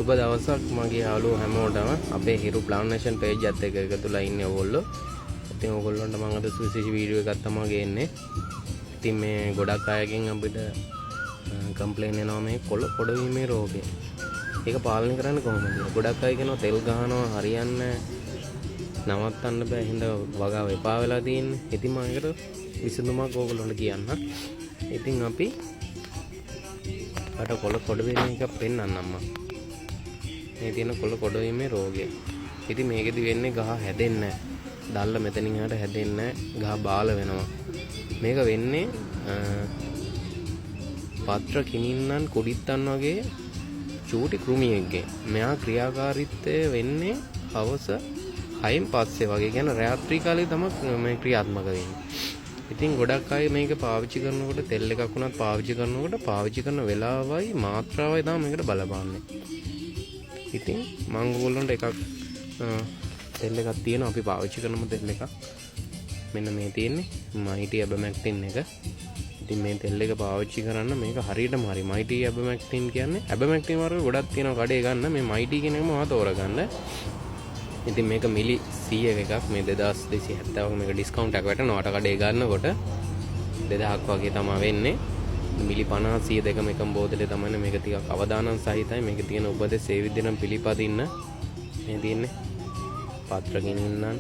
සුබ දවසක් මගේ යාළුවෝ හැමෝටම අපේ හිරු ප්ලානේෂන් පේජ් එකත් එක්ක එකතුලා ඉන්නේ ඕගොල්ලෝ. ඉතින් ඕගොල්ලන්ට මම අද සුවිශේෂ වීඩියෝ එකක් තමයි ගේන්නේ. ඉතින් මේ ගොඩක් අයගෙන් අපිට කම්ප්ලේන් එනවා මේ කොළ පොඩවීමේ රෝගය. ඒක පාලනය කරන්න කොහොමද? ගොඩක් අය කියනවා තෙල් ගහනවා හරියන්නේ නවත්තන්න බෑ හින්දා වගාව එපා වෙලා තියෙන්නේ. ඉතින් මම ඒකට විසඳුමක් ඕගොල්ලන්ට කියන්න. ඉතින් අපි අර කොළ පොඩවීම එක පෙන්නන්නම් මම. මේ තියෙන කොළ පොඩවීමේ රෝගය. ඉතින් මේකෙදි වෙන්නේ ගහ හැදෙන්නේ නැහැ. දැල්ල මෙතනින් එහාට හැදෙන්නේ නැහැ. ගහ බාල වෙනවා. මේක වෙන්නේ පත්‍ර කිනින්නන් කුඩිත්තන් වගේ චූටි කෘමියෙක්ගේ. මෙයා ක්‍රියාකාරීත්වය වෙන්නේ හවස 6න් පස්සේ වගේ කියන රාත්‍රී කාලේ තමයි මේ ක්‍රියාත්මක වෙන්නේ. ඉතින් ගොඩක් අය මේක පාවිච්චි කරනකොට තෙල් එකක් වුණත් පාවිච්චි කරනකොට පාවිච්චි කරන වෙලාවයි මාත්‍රාවයි තමයි මේකට බලපාන්නේ. ඉතින් මම ඔයගොල්ලන්ට එකක් තෙල් එකක් තියෙනවා අපි පාවිච්චි කරනම තෙල් එකක්. මෙන්න මේ තියෙන්නේ Mighty Ivermectin එක. ඉතින් මේ තෙල් එක පාවිච්චි කරන්න මේක හරියටම හරි. Mighty Ivermectin කියන්නේ Ivermectin වර්ග ගොඩක් තියෙනවා කඩේ ගන්න. මේ Mighty කියන එකම ඔයා තෝරගන්න. ඉතින් මේක මිලි 100 එකක් මේ 2270ක මේක ඩිස්කවුන්ට් එකක් වැටෙනවාට කඩේ ගන්නකොට 2000ක් වගේ තමයි වෙන්නේ. මිලි 50 100 දෙකම එකම බෝතලේ තමයි මේක ටිකක් අවදානම් සහිතයි. මේක තියෙන උපදෙස් ඒ විදිහටම පිළිපදින්න. මේ තියෙන්නේ පත්‍ර ගිනින්නන්.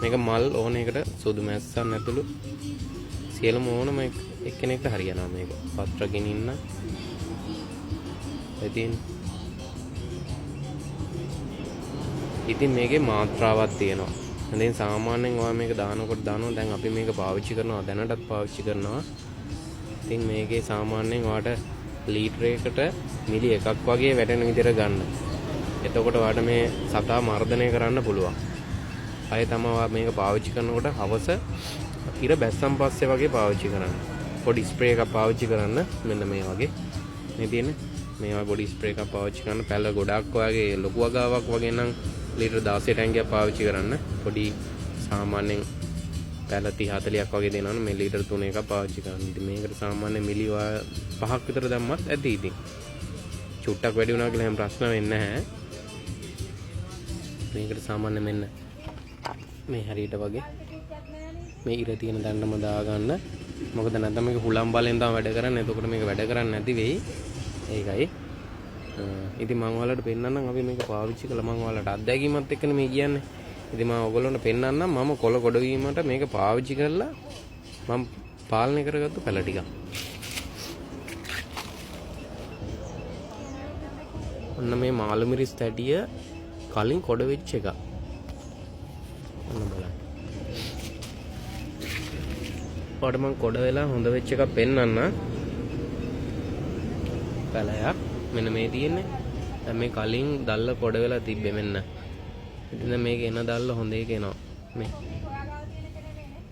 මේක මල් ඕන එකට සුදු මැස්සන් ඇතුළු සියලුම ඕනම එක්කෙනෙක්ට හරියනවා මේක. පත්‍ර ගිනින්න. ඉතින් මේකේ මාත්‍රාවක් තියෙනවා. දැන් සාමාන්‍යයෙන් ඔයා මේක දානකොට දැන් අපි මේක පාවිච්චි කරනවා දැනටත් පාවිච්චි කරනවා. ඉතින් මේකේ සාමාන්‍යයෙන් ඔයාට ලීටරයකට මිලි 1ක් වගේ වැටෙන විදිහට ගන්න. එතකොට ඔයාට මේ සතා මර්ධනය කරන්න පුළුවන්. අය තමයි ඔයා මේක පාවිච්චි කරනකොට හවස ඉර බැස්සන් පස්සේ වගේ පාවිච්චි කරන්න. පොඩි ස්ප්‍රේ එකක් පාවිච්චි කරන්න. මෙන්න මේ වගේ. මේ තියෙන්නේ මේවා පොඩි ස්ප්‍රේ එකක් පාවිච්චි කරන්න. පැල ගොඩක් ඔයාගේ ලොකු වගාවක් වගේ නම් ලීටර් 16 ටැංකියක් පාවිච්චි කරන්න. පොඩි සාමාන්‍යයෙන් පැල 30 40ක් වගේ දෙනවනේ මේ ලීටර් 3 එකක් පාවිච්චි කරන්න. ඉතින් මේකට සාමාන්‍ය මිලි 5ක් විතර දැම්මත් ඇති ඉතින්. චුට්ටක් වැඩි වුණා කියලා එහෙම ප්‍රශ්න වෙන්නේ නැහැ. මේකට සාමාන්‍ය මෙන්න මේ හරියට වගේ මේ ඉර තියෙන දණ්ඩම දාගන්න. මොකද නැත්නම් මේක හුලම් බලෙන් තමයි වැඩ කරන්නේ. එතකොට මේක වැඩ කරන්නේ නැති වෙයි. ඒකයි. ඉතින් මම ඔයාලට පෙන්නන්නම් අපි මේක පාවිච්චි කළා. මම ඔයාලට අත්දැකීමත් එක්කනේ මේ කියන්නේ. ඉතින් මම ඔයගොල්ලන්ට පෙන්නන්නම් මම කොළ කොට වීමට මේක පාවිච්චි කරලා මම පාලනය කරගත්තු පැල ටික. ඔන්න මේ මාළු මිරිස් තැටිය කලින් කොට වෙච්ච එක. ඔන්න බලන්න. ඔයාලට මම කොට වෙලා හොඳ වෙච්ච එකක් පෙන්නන්න. පැලයක් මෙන්න මේ තියෙන්නේ. දැන් මේ කලින් දැල්ල කොට වෙලා තිබ්බේ මෙන්න. ඉතින් මේක එන දැල්ල හොඳ එක එනවා.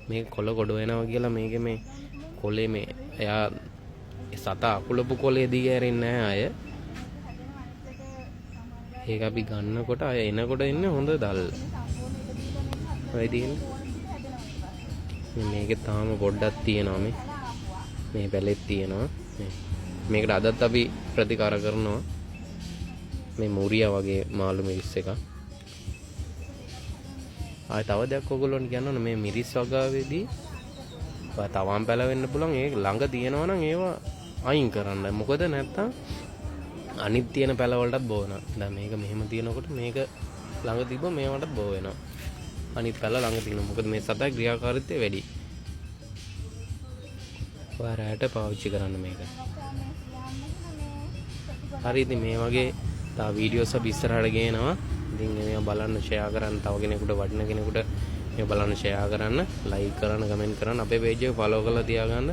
මේ කොළ කොට වෙනවා කියලා මේකේ මේ කොලේ මේ එයා සතා අකුලපු කොලේ දිගෑරෙන්නේ නැහැ අය. ඒක අපි ගන්නකොට අය එනකොට එන්නේ හොඳ දැල්ල. ඔය තියෙන්නේ මේකේ තාම පොඩ්ඩක් තියෙනවා මේ පැලෙත් තියෙනවා. මේකට අදත් අපි ප්‍රතිකාර කරනවා. මේ මුරියා වගේ මාළු මිරිස් එක. ආය තව දෙයක් ඔයගොල්ලන්ට කියන්න ඕන මේ මිරිස් වගාවේදී තවම් පැල වෙන්න පුළුවන්. ඒ ළඟ තියෙනවා නම් ඒවා අයින් කරන්න. මොකද නැත්තම් අනිත් තියෙන පැල වලටත් බෝ වෙනවා. දැන් මේක මෙහෙම තියෙනකොට මේක ළඟ තිබ්බ මේවටත් බෝ වෙනවා. අනිත් පැල ළඟ තියෙනවා. මොකද මේ සතා ක්‍රියාකාරීත්වය වැඩි. ඔයා රැට පාවිච්චි කරන්න මේක. හරි ඉතින් මේ වගේ තව වීඩියෝස් අපි ඉස්සරහට ගේනවා. ඉතින් මේවා බලන්න ෂෙයා කරන්න තව කෙනෙකුට වටින කෙනෙකුට මේ බලන්න ෂෙයා කරන්න ලයික් කරන්න කමෙන්ට් කරන්න අපේ පේජ් එක ෆලෝ කරලා තියාගන්න.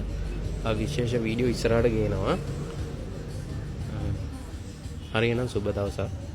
ආ විශේෂ වීඩියෝ ඉස්සරහට ගේනවා. හරි එහෙනම් සුබ දවසක්.